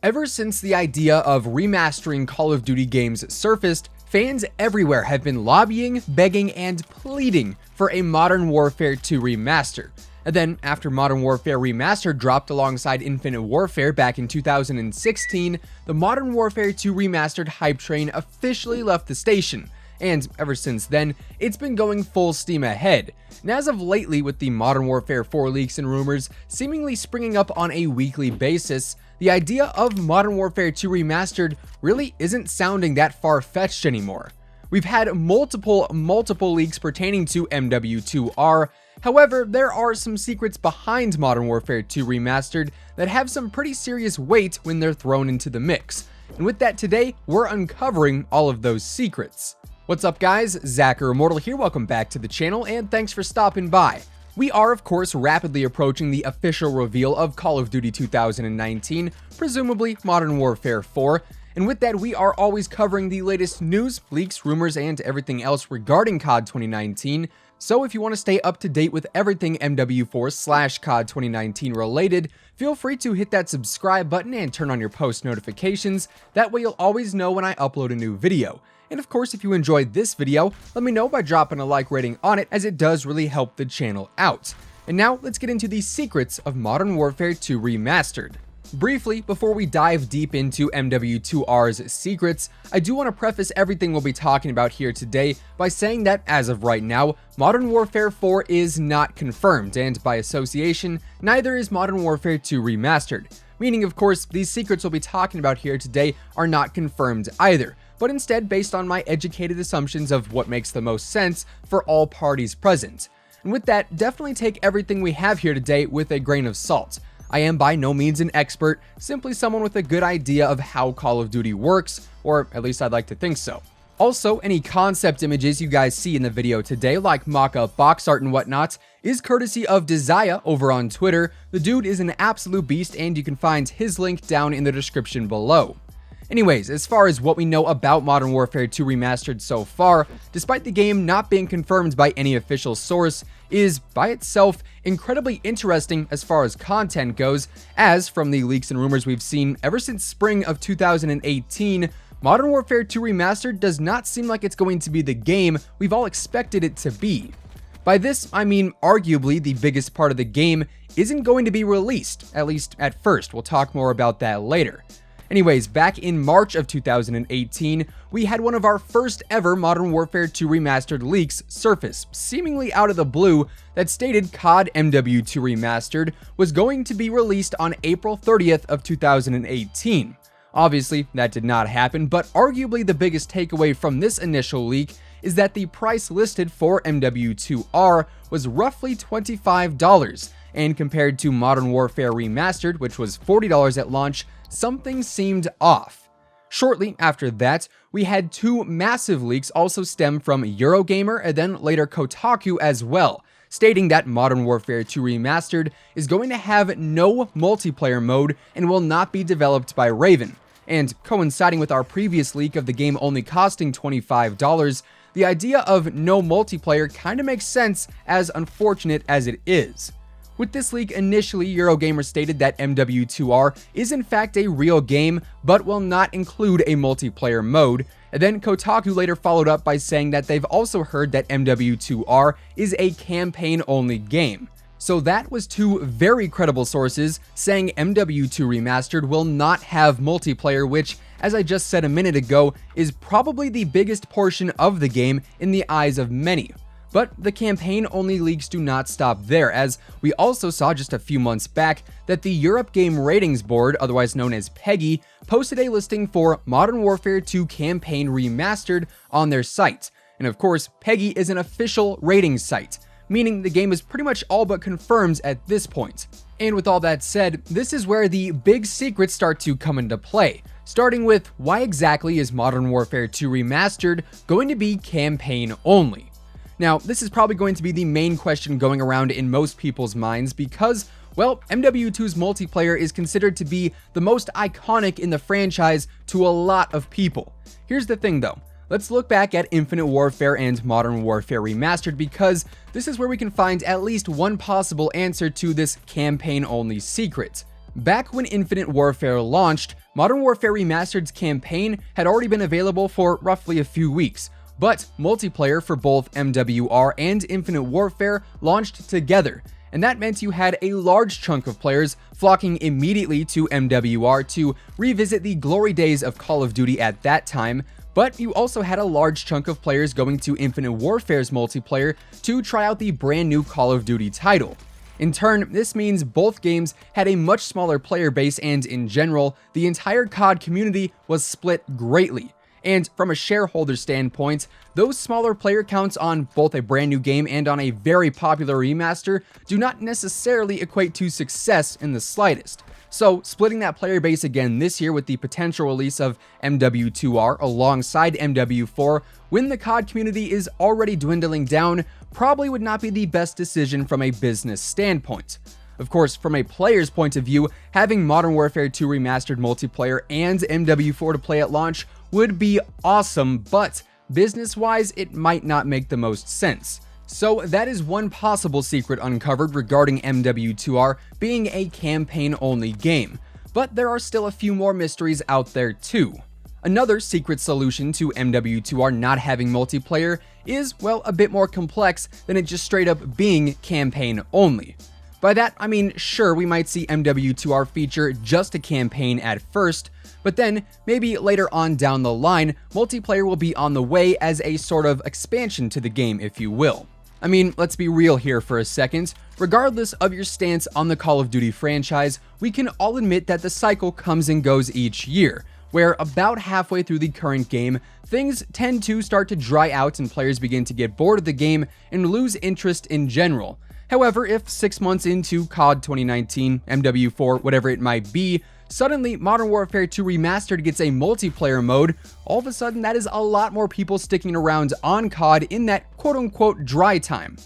Ever since the idea of remastering Call of Duty games surfaced, fans everywhere have been lobbying, begging, and pleading for a Modern Warfare 2 remaster. And then, after Modern Warfare Remastered dropped alongside Infinite Warfare back in 2016, the Modern Warfare 2 Remastered hype train officially left the station. And ever since then, it's been going full steam ahead. And as of lately, with the Modern Warfare 4 leaks and rumors seemingly springing up on a weekly basis, the idea of Modern Warfare 2 Remastered really isn't sounding that far-fetched anymore. We've had multiple leaks pertaining to MW2R. However, there are some secrets behind Modern Warfare 2 Remastered that have some pretty serious weight when they're thrown into the mix. And with that today, we're uncovering all of those secrets. What's up guys, Zacker Immortal here, welcome back to the channel and thanks for stopping by. We are of course rapidly approaching the official reveal of Call of Duty 2019, presumably Modern Warfare 4. And with that, we are always covering the latest news, leaks, rumors, and everything else regarding COD 2019. So if you want to stay up to date with everything MW4/COD 2019 related, feel free to hit that subscribe button and turn on your post notifications. That way you'll always know when I upload a new video. And of course, if you enjoyed this video, let me know by dropping a like rating on it, as it does really help the channel out. And now let's get into the secrets of Modern Warfare 2 Remastered. Briefly, before we dive deep into MW2R's secrets, I do want to preface everything we'll be talking about here today by saying that as of right now, Modern Warfare 4 is not confirmed, and by association, neither is Modern Warfare 2 Remastered. Meaning, of course, these secrets we'll be talking about here today are not confirmed either, but instead based on my educated assumptions of what makes the most sense for all parties present. And with that, definitely take everything we have here today with a grain of salt. I am by no means an expert, simply someone with a good idea of how Call of Duty works, or at least I'd like to think so. Also, any concept images you guys see in the video today, like mock-up box art and whatnot, is courtesy of Desire over on Twitter. The dude is an absolute beast, and you can find his link down in the description below. Anyways, as far as what we know about Modern Warfare 2 Remastered so far, despite the game not being confirmed by any official source, is by itself incredibly interesting as far as content goes, as from the leaks and rumors we've seen ever since spring of 2018, Modern Warfare 2 Remastered does not seem like it's going to be the game we've all expected it to be. By this, I mean arguably the biggest part of the game isn't going to be released, at least at first. We'll talk more about that later. Anyways, back in March of 2018, we had one of our first ever Modern Warfare 2 Remastered leaks surface, seemingly out of the blue, that stated COD MW2 Remastered was going to be released on April 30th of 2018. Obviously, that did not happen, but arguably the biggest takeaway from this initial leak is that the price listed for MW2R was roughly $25, and compared to Modern Warfare Remastered, which was $40 at launch, something seemed off. Shortly after that, we had two massive leaks also stem from Eurogamer and then later Kotaku as well, stating that Modern Warfare 2 Remastered is going to have no multiplayer mode and will not be developed by Raven. And coinciding with our previous leak of the game only costing $25, the idea of no multiplayer kind of makes sense, as unfortunate as it is. With this leak, initially Eurogamer stated that MW2R is in fact a real game, but will not include a multiplayer mode, and then Kotaku later followed up by saying that they've also heard that MW2R is a campaign-only game. So that was two very credible sources saying MW2 Remastered will not have multiplayer, which, as I just said a minute ago, is probably the biggest portion of the game in the eyes of many. But the campaign-only leaks do not stop there, as we also saw just a few months back that the Europe Game Ratings Board, otherwise known as PEGI, posted a listing for Modern Warfare 2 Campaign Remastered on their site. And of course, PEGI is an official ratings site, meaning the game is pretty much all but confirmed at this point. And with all that said, this is where the big secrets start to come into play, starting with why exactly is Modern Warfare 2 Remastered going to be campaign only? Now, this is probably going to be the main question going around in most people's minds because, well, MW2's multiplayer is considered to be the most iconic in the franchise to a lot of people. Here's the thing though, let's look back at Infinite Warfare and Modern Warfare Remastered because this is where we can find at least one possible answer to this campaign-only secret. Back when Infinite Warfare launched, Modern Warfare Remastered's campaign had already been available for roughly a few weeks, but multiplayer for both MWR and Infinite Warfare launched together, and that meant you had a large chunk of players flocking immediately to MWR to revisit the glory days of Call of Duty at that time, but you also had a large chunk of players going to Infinite Warfare's multiplayer to try out the brand new Call of Duty title. In turn, this means both games had a much smaller player base, and in general, the entire COD community was split greatly. And from a shareholder standpoint, those smaller player counts on both a brand new game and on a very popular remaster do not necessarily equate to success in the slightest. So splitting that player base again this year with the potential release of MW2R alongside MW4 when the COD community is already dwindling down probably would not be the best decision from a business standpoint. Of course, from a player's point of view, having Modern Warfare 2 Remastered multiplayer and MW4 to play at launch would be awesome, but business-wise, it might not make the most sense. So that is one possible secret uncovered regarding MW2R being a campaign-only game, but there are still a few more mysteries out there too. Another secret solution to MW2R not having multiplayer is, well, a bit more complex than it just straight up being campaign-only. By that, I mean, sure, we might see MW2R feature just a campaign at first, but then, maybe later on down the line, multiplayer will be on the way as a sort of expansion to the game, if you will. I mean, let's be real here for a second. Regardless of your stance on the Call of Duty franchise, we can all admit that the cycle comes and goes each year, where about halfway through the current game, things tend to start to dry out and players begin to get bored of the game and lose interest in general. However, if 6 months into COD 2019, MW4, whatever it might be, suddenly Modern Warfare 2 Remastered gets a multiplayer mode, all of a sudden that is a lot more people sticking around on COD in that quote-unquote dry time.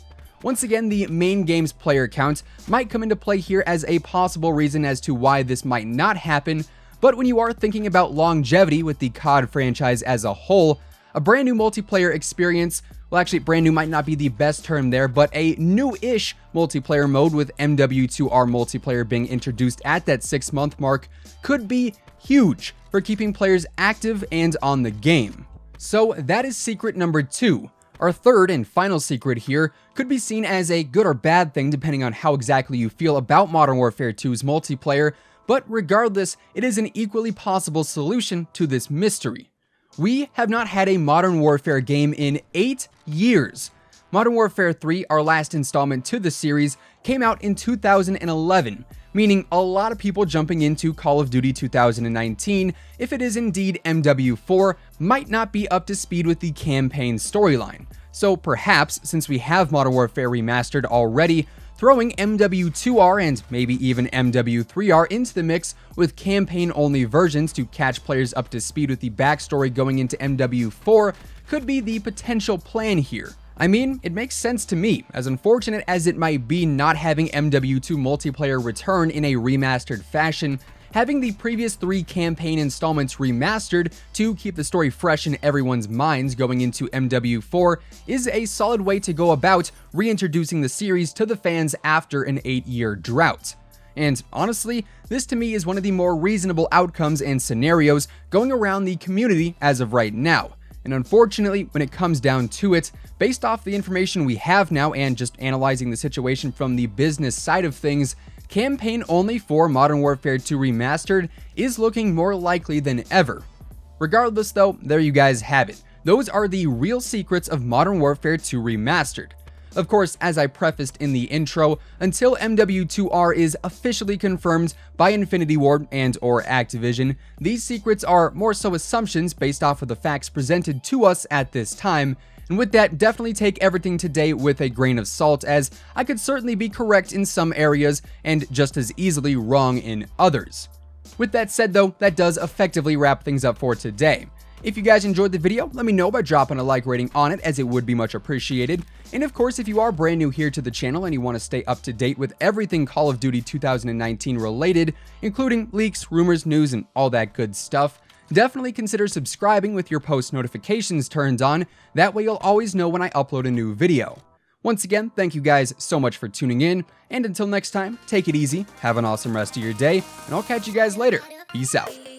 Once again, the main game's player count might come into play here as a possible reason as to why this might not happen, but when you are thinking about longevity with the COD franchise as a whole, a brand new multiplayer experience, well, actually, brand new might not be the best term there, but a new-ish multiplayer mode with MW2R multiplayer being introduced at that 6-month mark could be huge for keeping players active and on the game. So that is secret number 2. Our third and final secret here could be seen as a good or bad thing depending on how exactly you feel about Modern Warfare 2's multiplayer, but regardless, it is an equally possible solution to this mystery. We have not had a Modern Warfare game in 8 years. Modern Warfare 3, our last installment to the series, came out in 2011, meaning a lot of people jumping into Call of Duty 2019, if it is indeed MW4, might not be up to speed with the campaign storyline. So perhaps, since we have Modern Warfare Remastered already, throwing MW2R and maybe even MW3R into the mix with campaign-only versions to catch players up to speed with the backstory going into MW4 could be the potential plan here. I mean, it makes sense to me, as unfortunate as it might be not having MW2 multiplayer return in a remastered fashion. Having the previous 3 campaign installments remastered to keep the story fresh in everyone's minds going into MW4 is a solid way to go about reintroducing the series to the fans after an 8-year drought. And honestly, this to me is one of the more reasonable outcomes and scenarios going around the community as of right now. And unfortunately, when it comes down to it, based off the information we have now and just analyzing the situation from the business side of things, campaign only for Modern Warfare 2 Remastered is looking more likely than ever. Regardless though, there you guys have it. Those are the real secrets of Modern Warfare 2 Remastered. Of course, as I prefaced in the intro, until MW2R is officially confirmed by Infinity Ward and/or Activision, these secrets are more so assumptions based off of the facts presented to us at this time. And with that, definitely take everything today with a grain of salt, as I could certainly be correct in some areas and just as easily wrong in others. With that said though, that does effectively wrap things up for today. If you guys enjoyed the video, let me know by dropping a like rating on it, as it would be much appreciated. And of course, if you are brand new here to the channel and you want to stay up to date with everything Call of Duty 2019 related, including leaks, rumors, news, and all that good stuff, definitely consider subscribing with your post notifications turned on. That way you'll always know when I upload a new video. Once again, thank you guys so much for tuning in, and until next time, take it easy, have an awesome rest of your day, and I'll catch you guys later. Peace out.